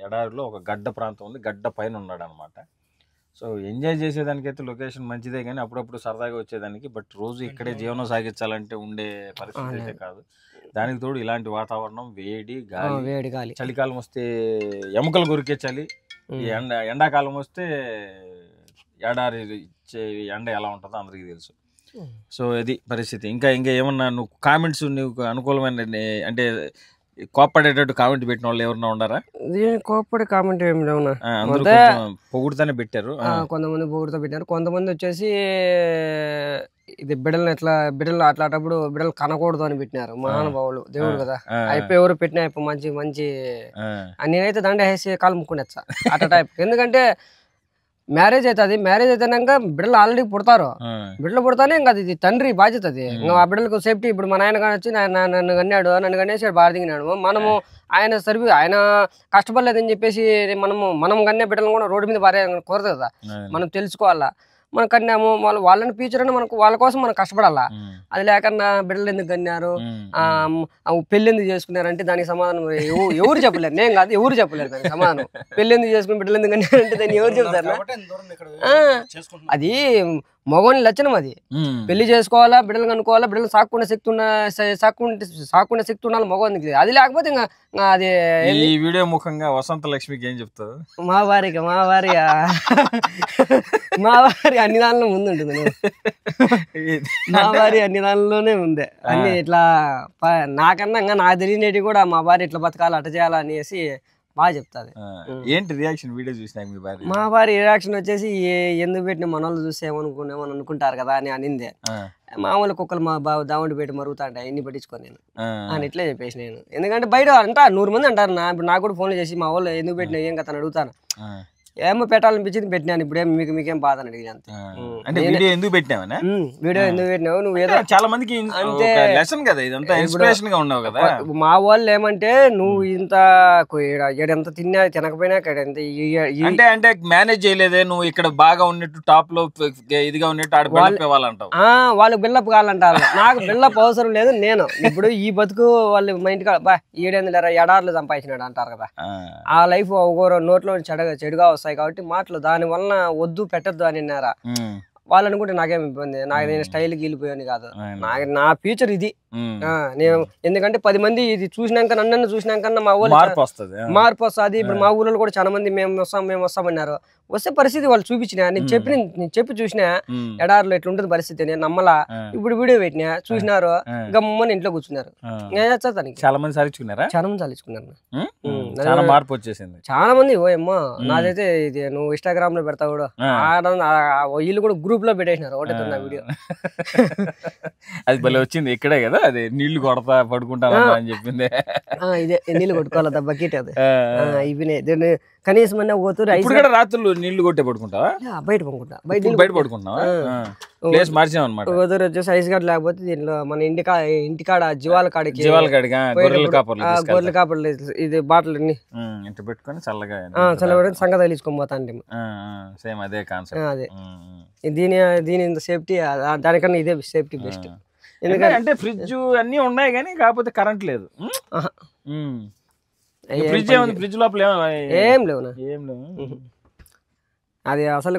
ఎడారిలో ఒక గడ్డ ప్రాంతం ఉంది, గడ్డ పైన ఉన్నాడు అనమాట. సో ఎంజాయ్ చేసేదానికైతే లొకేషన్ మంచిదే, కానీ అప్పుడప్పుడు సరదాగా వచ్చేదానికి. బట్ రోజు ఇక్కడే జీవనం సాగించాలంటే ఉండే పరిస్థితి అయితే కాదు. దానికి తోడు ఇలాంటి వాతావరణం, వేడి గాలి, చలికాలం వస్తే ఎముకలు కొరికే చలి, ఎండాకాలం వస్తే ఎడారి ఎండ ఎలా ఉంటుందో అందరికీ తెలుసు. సో ఇది పరిస్థితి. ఇంకా ఏమన్నా నువ్వు కామెంట్స్ నీకు అనుకూలమైన అంటే కోప్పడేటట్టు కామెంట్ పెట్టిన వాళ్ళు ఎవరన్నా ఉన్నారా? కోప్పడి కామెంట్ ఏమి లేవునా, పొగుడుతానే పెట్టారు. కొంతమంది పొగుడుతో పెట్టారు, కొంతమంది వచ్చేసి ఇది బిడ్డలు అట్లాటప్పుడు బిడ్డలు కనకూడదు అని పెట్టినారు. మహానుభావులు దేవుడు కదా, అయిపోయి ఎవరు పెట్టినా మంచి మంచి నేనైతే దండ వేసి కాలు ముక్కునేచ్చా అట్లా టైప్. ఎందుకంటే మ్యారేజ్ అవుతుంది, మ్యారేజ్ అయితేనాక బిడ్డలు ఆల్రెడీ పుడతారు, బిడ్డలు పుడతానే ఇంకా అది తండ్రి బాధ్యత. అది ఇంకా ఆ బిడ్డలకు సేఫ్టీ. ఇప్పుడు మా నాయన కానీ వచ్చి నన్ను కన్నాడు, నన్ను కన్నేసాడు, బాగా దిగినాడు. మనము ఆయన కష్టపడలేదని చెప్పేసి మనం కన్నే బిడ్డలను కూడా రోడ్డు మీద భార్య కుదరదు కదా. మనం తెలుసుకోవాలా, మనం కన్నాము వాళ్ళని ఫ్యూచర్ అని వాళ్ళ కోసం మనం కష్టపడాలా. అది లేకన్నా బిడ్డలు ఎందుకు కన్నారు, పెళ్లి ఎందుకు చేసుకున్నారు అంటే దానికి సమాధానం ఎవరు చెప్పలేరు. నేను కాదు, ఎవరు చెప్పలేరు దానికి సమాధానం. పెళ్లి ఎందుకు చేసుకుని బిడ్డలు ఎందుకు కన్నారు అంటే దాన్ని ఎవరు చెప్తారు? అది మగవాని లక్షణం. అది పెళ్లి చేసుకోవాలా, బిడ్డలు కనుక్కోవాలా, బిడ్డలు సాక్కునే శక్తి ఉండాలి మగవానికి. అది లేకపోతే ఇంకా అది. ఈ వీడియో ముఖంగా వసంత లక్ష్మికి ఏం చెప్తావు? మా భార్య అన్ని దానిలో ముందు ఉంటుంది. మా భార్య అన్ని దానిలోనే ఉంది. అన్ని ఇట్లా నాకన్నా ఇంకా నాకు తెలియనేటి కూడా మా భార్య ఇట్లా బతకాలి, అట్ట చేయాలా అనేసి బాగా చెప్తాది. ఏంటి రియాక్షన్ వీడియో చూసినా మీ భార్య? మా భార్య రియాక్షన్ వచ్చేసి ఎందుకు పెట్టిన మన వాళ్ళు చూస్తే ఏమని అనుకుంటారు కదా అని అనిందే. మామూలు కుక్కలు మా బావ దావుండి పెట్టి మరుగుతా అంటే ఇన్ని పట్టించుకొని నేను అని ఇట్లే చెప్పేసి నేను. ఎందుకంటే బయట అంటా 100 మంది అంటారు. ఇప్పుడు నాకు కూడా ఫోన్లు చేసి మా వాళ్ళు ఎందుకు పెట్టినా ఏం కదా అని అడుగుతాను. ఏమో పెట్టాలనిపించింది పెట్టినాను. ఇప్పుడు మీకేం బాధ అని అడిగి అంతే. వీడియో ఎందుకు పెట్టినావు? వీడియో ఎందుకు పెట్టినావు నువ్వు? ఏదో చాలా మందికి అంటే లెసన్ కదా ఇదంతా, ఇన్స్పిరేషన్ గా ఉన్నావు కదా. మా వాళ్ళు ఏమంటే నువ్వు ఇంత తిన్నా తినకపోయినా అంటే అంటే మేనేజ్ చేయలేదే నువ్వు, ఇక్కడ బాగా ఉన్నట్టు టాప్ లో ఇదిగా ఉన్నట్టు ఆడ వాళ్ళంటావు. వాళ్ళు బిల్డప్ కావాలంటారు. నాకు బిల్డప్ అవసరం లేదు. నేను ఇప్పుడు ఈ బతుకు వాళ్ళు మా ఇంటికి బా 700 ఎడార్లు సంపాదించినాడు అంటారు కదా. ఆ లైఫ్ ఒక్కొక్క నోట్లో చెడుగా వస్తాయి కాబట్టి మాటలు దాని వలన వద్దు పెట్టద్దు అని అన్నారా. వాళ్ళని కూడా నాకేం ఇబ్బంది, నేను స్టైల్ గీలిపోయాను కాదు. నా ఫ్యూచర్ ఇది. నేను ఎందుకంటే 10 మంది ఇది చూసినాక నన్ను చూసినాక మా ఊళ్ళో మార్పు వస్తుంది. ఇప్పుడు మా ఊళ్ళో కూడా చాలా మంది మేము వస్తామన్నారు. వస్తే పరిస్థితి వాళ్ళు చూపించిన నేను చెప్పి చూసినా ఎడారులో ఎట్లా ఉంటుంది పరిస్థితి. నేను నమ్మలా. ఇప్పుడు వీడియో పెట్టినా చూసినారు, గమ్మని ఇంట్లో కూర్చున్నారు. చాలా మంది సాధించుకున్నారు. మార్పు వచ్చేసింది చాలా మంది. ఓ అమ్మా నాదైతే ఇది నువ్వు ఇన్స్టాగ్రామ్ లో పెడతావు కూడా వీళ్ళు కూడా గ్రూప్ లో పెట్టేసినారు. ఒకటే వీడియో అది భలే వచ్చింది. ఇక్కడే కదా అది నీళ్లు కొడతా పడుకుంటా అని చెప్పింది. ఇదే నీళ్లు కొట్టుకోవాలి బకెట్. అది ఇవి కనీసం పోతూ రాత్రులు నీళ్లు కొట్టే పడుకుంటావా? బయట పడుకుంటా. బయట పడుకుంటున్నావా? ప్లేస్ మార్చామన్నమాట. వచ్చేసి ఐస్ గడ్డ లేకపోతే దీనిలో మన ఇంటికాడ జీవాల కాడికి గొర్రెల కాపర్లు ఇది బాటిల్ అన్ని పెట్టుకొని చల్లగా సంగతి తగిలించుకొని పోతా అంటే సేమ్ అదే కాన్సెప్ట్. అదే దీని సేఫ్టీ దానికన్నా ఇదే సేఫ్టీ బెస్ట్. ఎందుకంటే ఫ్రిడ్జ్ అన్ని ఉన్నాయి కానీ కాకపోతే కరెంట్ లేదు. ఫ్రిడ్జ్ ఏముంది? ఫ్రిడ్జ్ లోపల ఏం లేవు. అది అసలు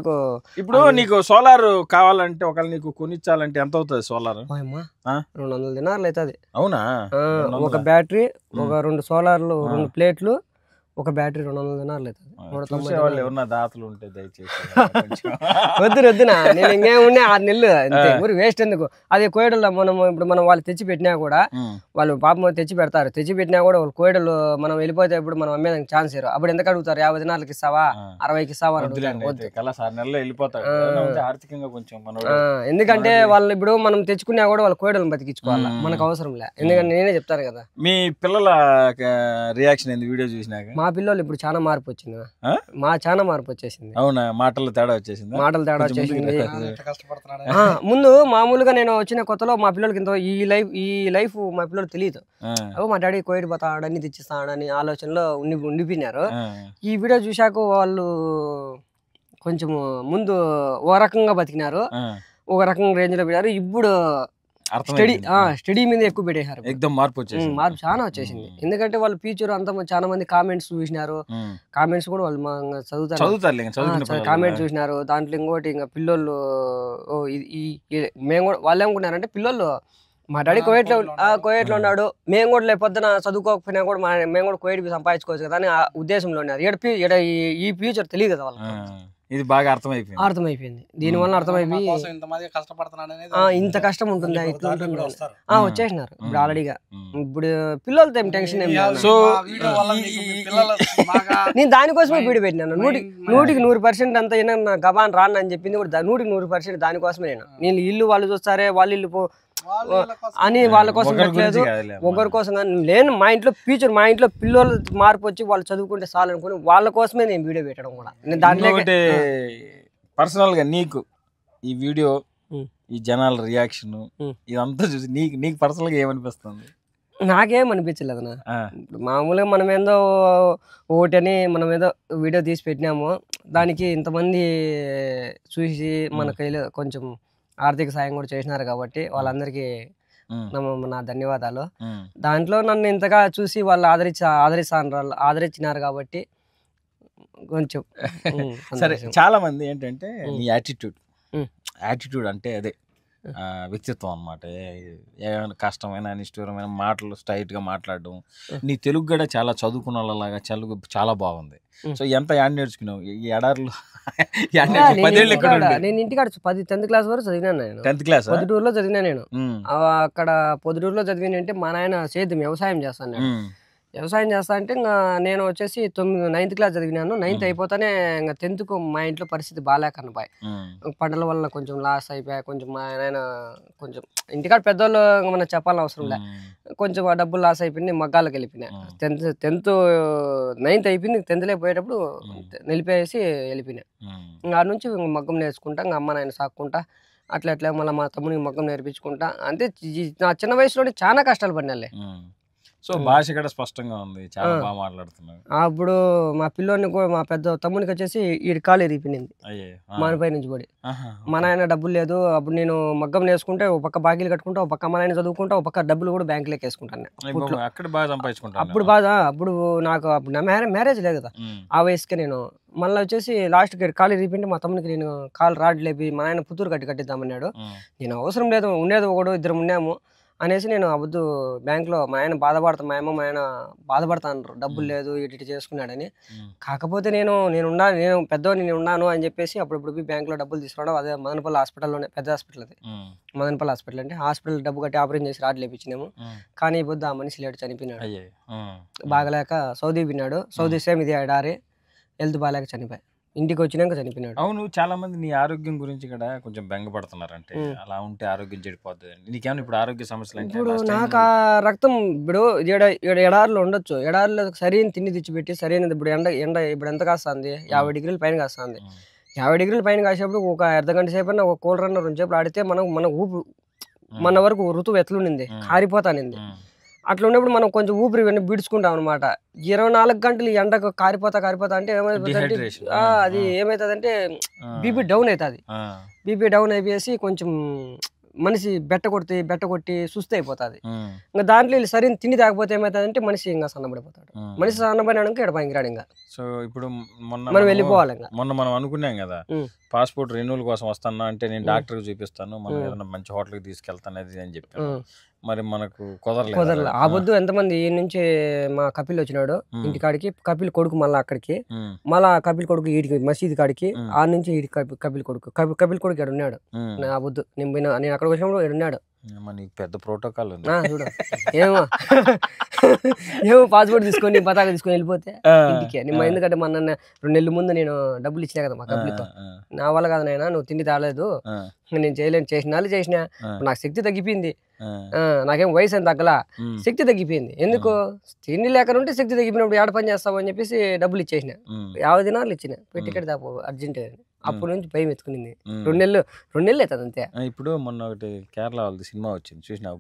ఇప్పుడు నీకు సోలార్ కావాలంటే ఒకవేళ నీకు కొనిచ్చాలంటే ఎంత అవుతుంది సోలార్? 200 దినార్లు అవుతుంది. అవునా? ఒక బ్యాటరీ, ఒక 2 సోలార్లు, 2 ప్లేట్లు, ఒక బ్యాటరీ 200 దినార్లు అవుతుంది. ఎవరన్నా దాతలు ఉంటే దయచేసి వద్దునా నేను ఇంకేముండే 6 నెలలు అంతే. ఊరు వేస్ట్ ఎందుకు? అదే కోయడలో మనం వాళ్ళు తెచ్చి పెట్టినా కూడా వాళ్ళు పాపం తెచ్చి పెడతారు. తెచ్చి పెట్టినా కూడా వాళ్ళు కోయడలు మనం వెళ్ళిపోతే ఇప్పుడు మనం అమ్మేదానికి ఛాన్స్ ఇవ్వరు. అప్పుడు ఎంత అడుగుతారు? 50 దినార్లకి ఇస్తావా, 60కి ఇస్తావా? ఎందుకంటే వాళ్ళు ఇప్పుడు మనం తెచ్చుకున్నా కూడా వాళ్ళు కోయడలను బతికించుకోవాలి, మనకు అవసరం లే. ఎందుకంటే నేనే చెప్తాను కదా. మీ పిల్లల రియాక్షన్ ఏంది వీడియో చూసినాక? మా పిల్లలు ఇప్పుడు చాలా మార్పు వచ్చింది. చాలా మార్పు వచ్చేసింది. అవునా? మాటలు తేడా వచ్చేసింది. ముందు మామూలుగా నేను వచ్చిన కొత్తలో మా పిల్లలకి ఇంత ఈ లైఫ్ మా పిల్లలు తెలియదు. మా డాడీ కోయిడ్ పోతాడని తెచ్చిస్తాడని ఆలోచనలో ఉండిపోయినారు. ఈ వీడియో చూశాక వాళ్ళు కొంచెం ముందు ఓ రకంగా బతికినారు, ఒక రకంగా రేంజ్ లో పెట్టారు. ఇప్పుడు స్టడీ మీద ఎక్కువ పెట్టేశారు. మార్పు చాలా వచ్చేసింది. ఎందుకంటే వాళ్ళు ఫ్యూచర్ అంతా చాలా మంది కామెంట్స్ చూసినారు. కామెంట్స్ కూడా వాళ్ళు చదువుతారు. కామెంట్స్ చూసినారు. దాంట్లో ఇంకోటి ఇంకా పిల్లోళ్ళు మేము కూడా వాళ్ళు ఏమనుకున్నారంటే పిల్లోళ్ళు మా డాడీ కోయేట్లో ఉన్నాడు, మేము కూడా లేకపోతే చదువుకోకపోయినా కూడా మేము కూడా కోయేట్ సంపాదించుకోవచ్చు కదా అని ఆ ఉద్దేశంలో ఉన్నారు. ఈ ఫ్యూచర్ తెలియదు కదా వాళ్ళకి. ఇది బాగా అర్థమైపోయింది. అర్థమైపోయింది. దీనివల్ల అర్థమైపోయి ఇంత కష్టం ఉంటుందా ఇట్లా ఉంటుంది. వచ్చేసినారు ఇప్పుడు ఆల్రెడీగా. ఇప్పుడు పిల్లలతో ఏం టెన్షన్ ఏం లేదు. సో నేను దానికోసమే వీడియో పెట్టినాను. 100% అంతా ఏమన్నా గబాన్ రాను అని చెప్పింది కూడా 100% దానికోసమే. నేను ఇల్లు వాళ్ళు చూస్తారే, వాళ్ళ ఇల్లు అని వాళ్ళ కోసం పెట్టలేదు, ఒకరి కోసం లేను. మా ఇంట్లో ఫ్యూచర్, మా ఇంట్లో పిల్లలు మార్పు వచ్చి వాళ్ళు చదువుకుంటే చాలు అనుకుని వాళ్ళ కోసమే నేను వీడియో పెట్టడం కూడా. నేను దాంట్లో పర్సనల్ గా నీకు ఈ వీడియో, ఈ జనాల రియాక్షన్ ఇదంతా చూసి నీకు పర్సనల్ గా ఏమనిపిస్తుంది? నాకేం అనిపించలేదు అన్న. ఇప్పుడు మామూలుగా మనం ఏదో ఒకటని మనం ఏదో వీడియో తీసి పెట్టినాము, దానికి ఇంతమంది చూసి మనకి కొంచెం ఆర్థిక సాయం కూడా చేసినారు కాబట్టి వాళ్ళందరికీ నా ధన్యవాదాలు. దాంట్లో నన్ను ఇంతగా చూసి వాళ్ళు ఆదరించినారు కాబట్టి కొంచెం సరే. చాలా మంది ఏంటంటే నీ యాటిట్యూడ్ అంటే అదే వ్యక్తిత్వం అనమాట. ఏమైనా కష్టమైన నిష్ఠూరమైన మాటలు స్ట్రైట్ గా మాట్లాడడం. నీ తెలుగు కూడా చాలా చదువుకున్న వాళ్ళలాగా చాలా బాగుంది. సో ఎంత యాడ్ నేర్చుకున్నావు ఈ ఎడారిలో? నేను ఇంటికాడ 10th క్లాస్ వరకు చదివినాను. నేను 10th క్లాస్ పొద్దుటూరులో చదివినా. నేను అక్కడ పొద్దుటూరులో చదివినంటే మా నాయన సేద్యం వ్యవసాయం చేస్తాను. నేను వ్యవసాయం చేస్తా అంటే ఇంకా నేను వచ్చేసి 9th క్లాస్ చదివినాను. 9th అయిపోతానే ఇంకా 10th మా ఇంట్లో పరిస్థితి బాగాలేకనపాయి. పంటల వల్ల కొంచెం లాస్ అయిపోయాయి. కొంచెం మా నాయన కొంచెం ఇంటికాడ పెద్దోళ్ళు మనం చెప్పాలని అవసరం లే, కొంచెం ఆ డబ్బులు లాస్ అయిపోయింది. మగ్గాలకు వెళ్ళిపోయినా. 9th అయిపోయింది. 10th పోయేటప్పుడు నిలిపేసి వెళ్ళిపోయినా. ఇంకా నుంచి మగ్గం నేర్చుకుంటా, ఇంకా అమ్మ నాయన సాక్కుంటా అట్లా మళ్ళీ మా తమ్మునికి మగ్గం నేర్పించుకుంటా. అంటే నా చిన్న వయసులోనే చాలా కష్టాలు పడినాలే. సో భాష కూడా స్పష్టంగా ఉంది, చాలా బాగా మాట్లాడుతున్నాడు. అప్పుడు మా పిల్లోని మా పెద్ద తమ్మునికి వచ్చేసి ఈడు కాలు ఇరిగిపోయింది మానిపై నుంచి పడి. మా నాయన డబ్బులు లేదు. అప్పుడు నేను మగ్గం నేర్చుకుంటే ఒక పక్క బాకీలు కట్టుకుంటా, ఒక పక్క మా నాయన చదువుకుంటా, ఒక పక్క డబ్బులు కూడా బ్యాంకులోకి వేసుకుంటాను. అప్పుడు బాగా అప్పుడు నాకు అప్పుడు నా మ్యారేజ్ లేదు కదా ఆ వయసుకే. నేను మళ్ళీ వచ్చేసి లాస్ట్కి కాలు ఇరిగిపోయింటే మా తమ్మునికి నేను కాలు రాడ్ లేపి మా నాయన పుత్తూరు కట్టిద్దామన్నాడు. నేను అవసరం లేదు, ఉండేది ఒకడు ఇద్దరు ఉన్నాము అనేసి నేను అబద్ధు బ్యాంక్లో మా ఆయన బాధపడతా, మా అమ్మ మా ఆయన బాధపడతా అన్నారు డబ్బులు లేదు ఇటు చేసుకున్నాడని. కాకపోతే నేను పెద్దవాడిని నేను ఉన్నాను అని చెప్పేసి అప్పుడప్పుడు బ్యాంక్లో డబ్బులు తీసుకురావడం. అదే మదనపల్లి హాస్పిటల్లోనే, పెద్ద హాస్పిటల్ అది మదనపల్లి హాస్పిటల్. అంటే హాస్పిటల్ డబ్బు కట్టి ఆపరేషన్ చేసి రాడ్ లేపించినాము. కానీ ఈ పొద్దు ఆ మనిషి లేడు, చనిపోయినాడు. బాగలేక సౌదీ పోయినాడు. సౌదీ సేమ్ ఇది ఎడారి, హెల్త్ బాగాలేక చనిపోయి ఇంటికి వచ్చినాక చనిపోయినాడు. అవును, చాలా మంది నీ ఆరోగ్యం గురించి కూడా కొంచెం బెంగపడుతున్నారు. అంటే అలా ఉంటే ఆరోగ్యం చెడిపోతుంది. నీకేమైనా ఇప్పుడు ఆరోగ్య సమస్యలు? ఇప్పుడు నాకు ఆ రక్తం ఇప్పుడు ఎడారిలో ఉండొచ్చు, ఎడారిలో సరైన తిండి తెచ్చిపెట్టి సరైనది. ఇప్పుడు ఎండ ఇప్పుడు ఎంత కాస్తుంది? 50 డిగ్రీల పైన కాస్తుంది. 50 డిగ్రీల పైన కాసేప్పుడు ఒక అర్ధగంట సేపు అన్న ఒక కూల్ రన్నర్ 2 సేపులు ఆడితే మన వరకు ఋతువు ఎట్లుండింది, కారిపోతానింది. అట్లా ఉన్నప్పుడు మనం కొంచెం ఊపిరి బిడుచుకుంటాం అనమాట. 24 గంటలు ఎండకు కారిపోతా అంటే ఏమైపోతుంది, అది ఏమవుతుంది బీపీ డౌన్ అవుతుంది. బీపీ డౌన్ అయిపోయేసి కొంచెం మనిషి బెట్ట కొట్టి సుస్థి అయిపోతుంది. ఇంకా దాంట్లో సరైన తిండి తాకపోతే ఏమవుతుంది మనిషి ఇంకా సన్నబడిపోతాడు. మనిషి సన్నబడినాక ఇక్కడ పనికిరాడు ఇంకా. సో ఇప్పుడు మనం వెళ్ళిపోవాలి. మొన్న మనం అనుకున్నాం కదా పాస్పోర్ట్ రెన్యూవల్ కోసం వస్తాను అంటే నేను డాక్టర్కి చూపిస్తాను, మనం ఏదైనా మంచి హోటల్కి తీసుకెళ్తాను అది అని చెప్పాను. మరి మనకు కుదరలేదు. ఆ పొద్దు ఎంతమంది ఈ నుంచి మా కపిల్ వచ్చినాడు ఇంటికాడికి, కపిల్ కొడుకు మళ్ళీ అక్కడికి, మళ్ళా కపిల్ కొడుకు ఈడికి మసీద్ కాడికి, ఆ నుంచి ఈడికి కపిల్ కొడుకు ఇక్కడ ఉన్నాడు. ఆ పొద్దు నేను అక్కడికి వచ్చినప్పుడు ఇక్కడ ఉన్నాడు. పెద్ద ప్రోటోకాల్ ఉంది చూడు. ఏమో పాస్పోర్ట్ తీసుకొని పతాక తీసుకొని వెళ్ళిపోతే ఇంటికి. ఎందుకంటే మన 2 నెలల ముందు నేను డబ్బులు ఇచ్చినా కదా మా కపిల్తో. నా వల్ల కాదు నాయనా, నువ్వు తిండి తాలేదు, నేను చేయలేను, చేసినా నాకు శక్తి తగ్గిపోయింది. నాకేం వయసు అని తగ్గలా, శక్తి తగ్గిపోయింది. ఎందుకు తిండి లేకనుంటే శక్తి తగ్గిపోయినప్పుడు ఏడ పని చేస్తావు అని చెప్పేసి డబ్బులు ఇచ్చేసిన. 50 దినాలు ఇచ్చిన, పెట్టిక్కడ దాపు అర్జెంట్. అప్పటి నుంచి భయం ఎత్తుకునింది. 2 నెలలు అవుతుంది అంతే. ఇప్పుడు మొన్న ఒకటి కేరళ వాళ్ళది సినిమా వచ్చింది, చూసినావు?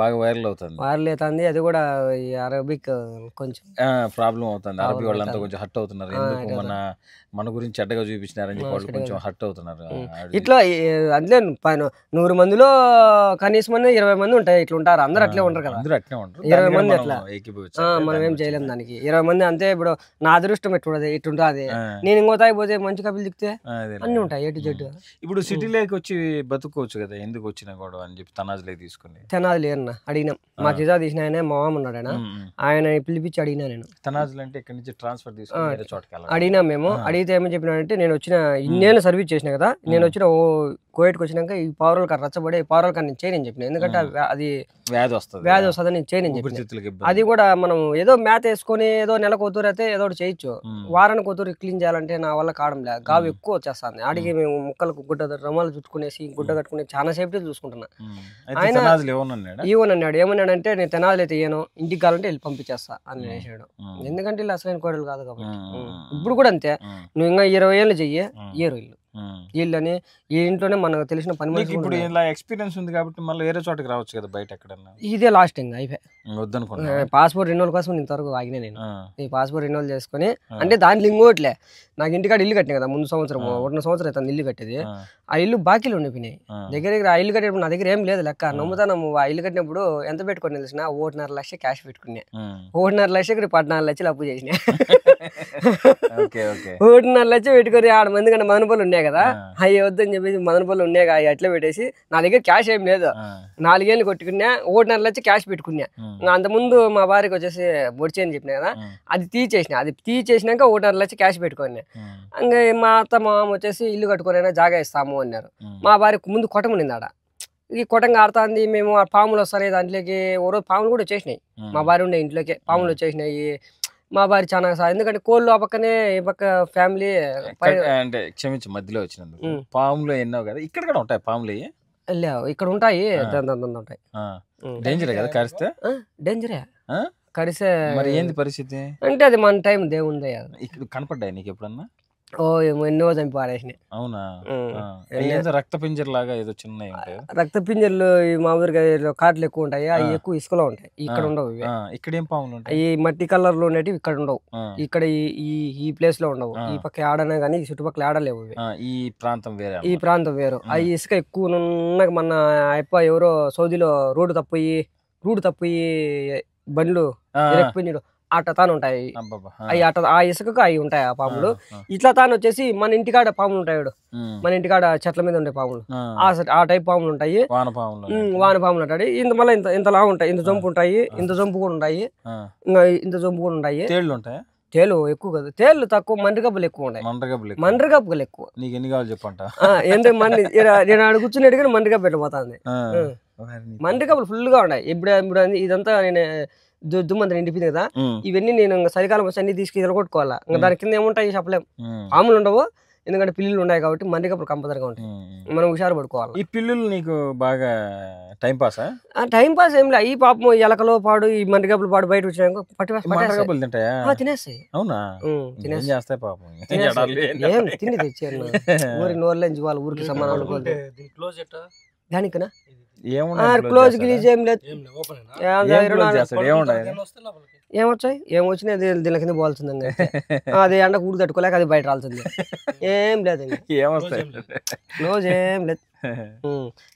బాగా వైరల్ అవుతుంది. అది కూడా అరబిక్ కొంచెం ప్రాబ్లం అవుతుంది. అరబీ వాళ్ళంతా కొంచెం హర్ట్ అవుతున్నారు. ఎందుకు మన గురించి చెడ్డగా చూపించినారని చెప్పి వాళ్ళు కొంచెం హర్ట్ అవుతున్నారు. ఇట్లా అందులో 100 మందిలో కనీసం 20 మంది ఉంటాయి ఇట్లా ఉంటారు. అందరు అట్లే ఉంటారు కదా, 20 మంది అట్లా. మనం ఏం చేయలేము దానికి. 20 మంది అంతే. ఇప్పుడు నా అదృష్టం ఇట్టుంటది. నేను ఇంకో తాగి పోతే మంచి కపిల్ దిక్తే అన్ని ఉంటాయి A to Z. ఇప్పుడు సిటీలోకి వచ్చి బతుకోవచ్చు కదా, ఎందుకు వచ్చినా కూడా అని చెప్పి తనాజులే తీసుకుని. తనాజులు ఏమన్నా అడిగినాం, మా కిజా తీసిన ఆయన మా మామ ఉన్నాడు, ఆయన పిలిపించి అడిగినా నేను. తనాజులు అంటే ఇక్కడ నుంచి ట్రాన్స్ఫర్ తీసుకుని చోటకి అడిగినా మేము. అడిగితే ఏమని చెప్పినాడంటే, నేను వచ్చిన ఇన్నేళ్ళు సర్వీస్ చేసిన కదా, నేను వచ్చిన కోవిడ్కి వచ్చినాక ఈ పౌరల్ కార్ రచ్చబడి పౌరల్ కార్ నేను చేయని చెప్పిన, ఎందుకంటే అది వ్యాధి వస్తుంది నేను చేయని చెప్పి. అది కూడా మనం ఏదో మ్యాథ్ వేసుకొని ఏదో నెల కూతురు అయితే ఏదో చేయొచ్చు, వారానికి కూతురు క్లీన్ చేయాలంటే నా వల్ల కావడం లేదు, గావి ఎక్కువ వచ్చేస్తుంది. ఆడికి మేము ముక్కలకు గుడ్డ రమాలు చుట్టుకునేసి గుడ్డ కట్టుకుని చాలా సేఫ్టీ చూసుకుంటున్నా. ఆయన ఏమన్నాడు, ఏమన్నాడంటే నేను తెనాలి అయితే ఏనో ఇంటికి కావాలంటే వెళ్ళి పంపించేస్తా అని వేసాడు. ఎందుకంటే ఇలా అసలైన కోడలు కాదు కాబట్టి. ఇప్పుడు కూడా అంతే, నువ్వు ఇంకా 20 ఏళ్ళు చెయ్యి ఏరు ఇల్లు వీళ్ళని ఈ ఇంట్లోనే మనకు తెలిసిన పని మనిషి. ఇప్పుడు ఇలా ఎక్స్పీరియన్స్ ఉంది కాబట్టి మళ్ళీ వేరే చోటకి రావచ్చు కదా బయట ఎక్కడన్నా. ఇదే లాస్ట్ ఇంకా అయిపోయి వద్దనుకున్నా. పాస్పోర్ట్ రెన్యువల్ కోసం ఇంతవరకు ఆగినా నేను. ఈ పాస్పోర్ట్ రెన్యువల్ చేసుకుని అంటే దాంట్లో ఇంకోట్లే, నాకు ఇంటికాడ ఇల్లు కట్టినా కదా ముందు సంవత్సరం, 1 సంవత్సరం అయితే ఇల్లు కట్టేది. ఆ ఇల్లు బాకీలు ఉండిపోయినాయి దగ్గర. ఆ ఇల్లు కట్టేటప్పుడు నా దగ్గర ఏం లేదు లెక్క, నమ్ముతాను. ఆ ఇల్లు కట్టినప్పుడు ఎంత పెట్టుకొని తెలిసిన 1.5 లక్ష క్యాష్ పెట్టుకున్నా. 1.5 లక్షకి 14 లక్షలు అప్పు చేసిన. 1.5 లక్ష పెట్టుకొని 6 మంది కన్నా మదనపల్లి ఉన్నాయి కదా, అవి వద్దని చెప్పేసి మదనపల్లి ఉన్నాయి అవి అట్లా పెట్టేసి నా దగ్గర క్యాష్ ఏం లేదు. 4 ఏళ్ళు కొట్టుకున్నా, 1.5 లక్ష క్యాష్ పెట్టుకున్నా. అంతకుముందు మా భార్యకి వచ్చేసి బొడిచి అని చెప్పినా కదా, అది తీసేసిన. అది తీసేసినాక 1.5 లక్ష క్యాష్ పెట్టుకున్నా. ఇంకా మా అత్త మా మామ వచ్చేసి ఇల్లు కట్టుకునైనా జాగా ఇస్తాము అన్నారు. మా భార్యకు ముందు కొట్టం ఉన్నింది ఆడ, ఈ కొట్టంగా ఆడుతుంది. మేము పాములు వస్తాయి దాంట్లోకి, ఓ రోజు పాములు కూడా వచ్చేసినాయి. మా భార్య ఉండే ఇంట్లోకి పాములు వచ్చేసినాయి. మా భార్య చాలా ఎందుకంటే కోళ్ళు ఆ పక్కనే ఈ పక్క ఫ్యామిలీ. అంటే క్షమించి మధ్యలో వచ్చినందుకు. పాములు ఎన్నో కదా ఇక్కడ కూడా ఉంటాయి పాములు, ఇక్కడ ఉంటాయి ఉంటాయి. డేంజరే కదా కరిస్తే? డేంజరే కరిస్తే. మరి ఏంది పరిస్థితి అంటే అది మన టైం దేవుంది. ఇక్కడ కనపడ్డాయి నీకు ఎప్పుడన్నా? ఓ ఎన్నో చంపి పారేసినాయి. అవునా? రక్త పింజర్ లాగా ఏదో చిన్నవి ఉంటాయి. రక్త పింజర్లు మామూలుగా కాట్లు ఎక్కువ ఉంటాయి, అవి ఎక్కువ ఇసుకలో ఉంటాయి. ఇక్కడ ఉండవు. ఇక్కడ ఏం పాములు ఉంటాయి? ఈ మట్టి కలర్ లో ఉండేవి ఇక్కడ ఉండవు. ఇక్కడ ఈ ప్లేస్ లో ఉండవు. ఈ పక్క ఆడనే కానీ ఈ చుట్టుపక్కల ఆడలేవు. ఈ ప్రాంతం వేరే, ఈ ప్రాంతం వేరు. అవి ఇసుక ఎక్కువ ఉన్నాక మన అప్ప ఎవరో సౌదీలో రోడ్డు తప్పియి బండ్లు ఎరకపోయినాడు అట్ట తాను ఉంటాయి. అవి అట్ట ఆ ఇసుకకు అవి ఉంటాయి ఆ పాములు. ఇట్లా తాను వచ్చేసి మన ఇంటికాడ పాములు ఉంటాయి, మన ఇంటికాడ చెట్ల మీద ఉండే పాములు, ఆ టైప్ పాములు ఉంటాయి. వాన పాములు ఉంటాయి. ఇంత మళ్ళీ ఇంతలా ఉంటాయి, ఇంత జంపు ఉంటాయి, ఇంత జంపు కూడా ఉంటాయి, ఇంకా ఇంత జంపు కూడా ఉంటాయి. తేలు ఎక్కువ కదా, తేళ్లు తక్కువ, మండ్రిగబ్బలు ఎక్కువ ఉన్నాయి. మండ్రిగబ్బలు ఎక్కువ. నీకు ఎన్ని కావాలి చెప్పంట? ఏంటంటే నేను ఆడ కూర్చుని అడిగిన మండ్రిగబ్బ వెళ్ళిపోతుంది. మండ్రిగబ్బలు ఫుల్ గా ఉన్నాయి. ఇప్పుడు ఇదంతా నేను దుమ్మంతా నిండిపోయింది కదా, ఇవన్నీ నేను చలికాలం వచ్చి అన్ని తీసుకు కొట్టుకోవాలా. ఇంకా దాని కింద ఏముంటాయి చెప్పలేము. పాములు ఉండవు ఎందుకంటే పిల్లులు ఉన్నాయి కాబట్టి, మందికప్పుడు కంపల్సరీగా ఉంటాయి. మనం హుషారు పడుకోవాలి. ఈ పిల్లులు నీకు బాగా టైం పాస్? టైం పాస్ ఏం లేదు. ఈ పాపం ఎలకలో పాడు, ఈ మందికప్పులు పాడు బయట వచ్చినాక తినేస్తాయి. అవునా? తినేస్తాయి పాపం. ఏం తిండి తెచ్చారు ఊరి నోర్లేంచి వాళ్ళ ఊరికి సమానం. దానికనా క్లోజ్ గిలీజ్ ఏం లేదు. ఏమొచ్చాయి ఏమొచ్చినా దీని కింద పోవాల్సిందండి. అది ఎండ కూడు తట్టుకోలేక అది బయట రాల్సింది. ఏం లేదు క్లోజ్ ఏం లేదు.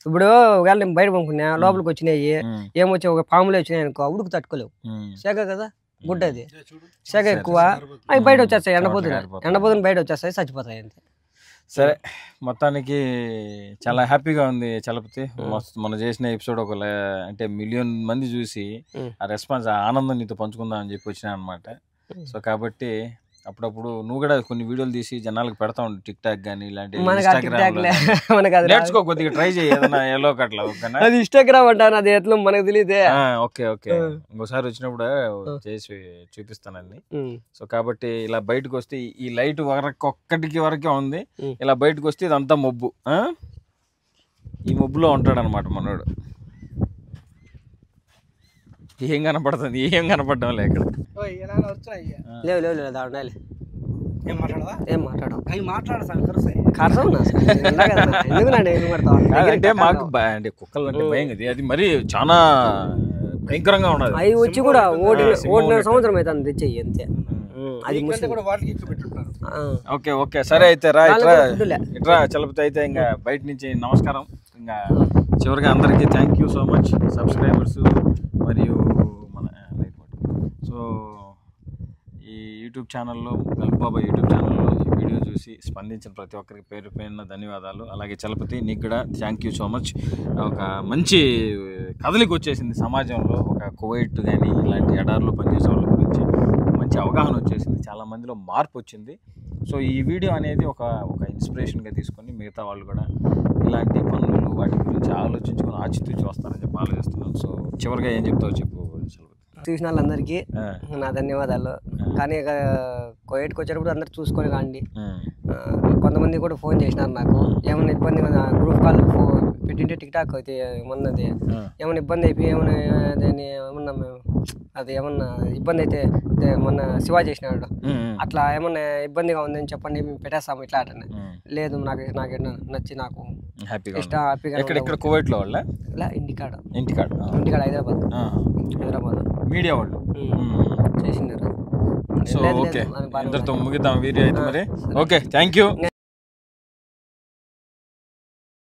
ఇప్పుడు ఒకవేళ నేను బయట పంపుకున్నా లోపలికి వచ్చినాయి ఏమొచ్చాయి, ఒక పాములే వచ్చినాయి అనుకో, ఉడుకు తట్టుకోలేవు. సెగ కదా గుడ్డ, అది సెగ ఎక్కువ, అవి బయట వచ్చేస్తాయి. ఎండపోతున్న బయట వచ్చేస్తాయి, చచ్చిపోతాయి అంతే. సరే, మొత్తానికి చాలా హ్యాపీగా ఉంది చలపతి. మనం చేసిన ఎపిసోడ్ ఒక అంటే 1 మిలియన్ మంది చూసి ఆ రెస్పాన్స్, ఆ ఆనందం నీతో పంచుకుందాం అని చెప్పి వచ్చినా అనమాట. సో కాబట్టి అప్పుడప్పుడు నువ్వు కూడా కొన్ని వీడియోలు తీసి జనాలకు పెడతా ఉండు, టిక్ టాక్ గానీ ఇలాంటి. నేర్చుకో, కొద్దిగా ట్రై చేయి ఏదైనా ఎల్లో కట్లా. అది ఇన్స్టాగ్రామ్ అంటాను, అది ఎట్లా మనకు తెలియదే. ఓకే ఓకే, ఇంకోసారి వచ్చినప్పుడు చేసి చూపిస్తానండి. సో కాబట్టి ఇలా బయటకు వస్తే ఈ లైట్ ఒక్కటికి వరకే ఉంది, ఇలా బయటకు వస్తే ఇదంతా మబ్బు. ఈ మబ్బులో ఉంటాడు అనమాట మనోడు. ఏం కనపడుతుంది, ఏం కనపడడం లే ఇక్కడ. అంటే మాకు అంటే కుక్కలు అంటే భయం కదా, అది మరి చాలా భయంకరంగా ఉన్నది. అవి వచ్చి కూడా 1.5 సంవత్సరం అవుతుంది తెచ్చేయి అంతే. ఓకే ఓకే, సరే అయితే రా ఇట్రా చలపతి. అయితే ఇంకా బయట నుంచి నమస్కారం. ఇంకా చివరిగా అందరికీ thank you so much subscribers మరియు మన. సో ఈ యూట్యూబ్ ఛానల్లో గల్బాబా యూట్యూబ్ ఛానల్లో ఈ వీడియో చూసి స్పందించిన ప్రతి ఒక్కరికి పేరు పేరున ధన్యవాదాలు. అలాగే చలపతి నీకు కూడా థ్యాంక్ యూ సో మచ్. ఒక మంచి కదలిక వచ్చేసింది సమాజంలో, ఒక కువైట్ కానీ ఇలాంటి ఎడార్లో పనిచేసే వాళ్ళ గురించి మంచి అవగాహన వచ్చేసింది, చాలామందిలో మార్పు వచ్చింది. సో ఈ వీడియో అనేది ఒక ఇన్స్పిరేషన్గా తీసుకొని మిగతా వాళ్ళు కూడా ఇలాంటి పనులు వాటి గురించి ఆలోచించుకొని ఆచితూచి వస్తారని చెప్పి ఆలోచిస్తున్నాను. సో చివరిగా ఏం చెప్తావు చెప్పు. చూసిన వాళ్ళందరికీ నా ధన్యవాదాలు. కానీ కోవిడ్కి వచ్చేటప్పుడు అందరు చూసుకొని రండి. కొంతమంది కూడా ఫోన్ చేసినారు నాకు, ఏమైనా ఇబ్బంది గ్రూప్ కాల్ పెట్టింటే టిక్ టాక్ అయితే ఏమన్నది ఏమైనా ఇబ్బంది అయిపోయి ఏమన్నా అది ఏమన్నా ఇబ్బంది అయితే మొన్న శివ చేసినాడు, అట్లా ఏమన్నా ఇబ్బందిగా ఉందని చెప్పండి మేము పెట్టేస్తాము ఇట్లా అటనే. లేదు నాకు నచ్చి నాకు హ్యాపీగా కువైట్లో వాళ్ళ ఇలా ఇంటికాడ హైదరాబాద్ మీడియా వాళ్ళు చేసినారు. సో ఓకే, ఇంతటితో ముగిద్దాం వీడియో అయితే మరి. Okay, thank you.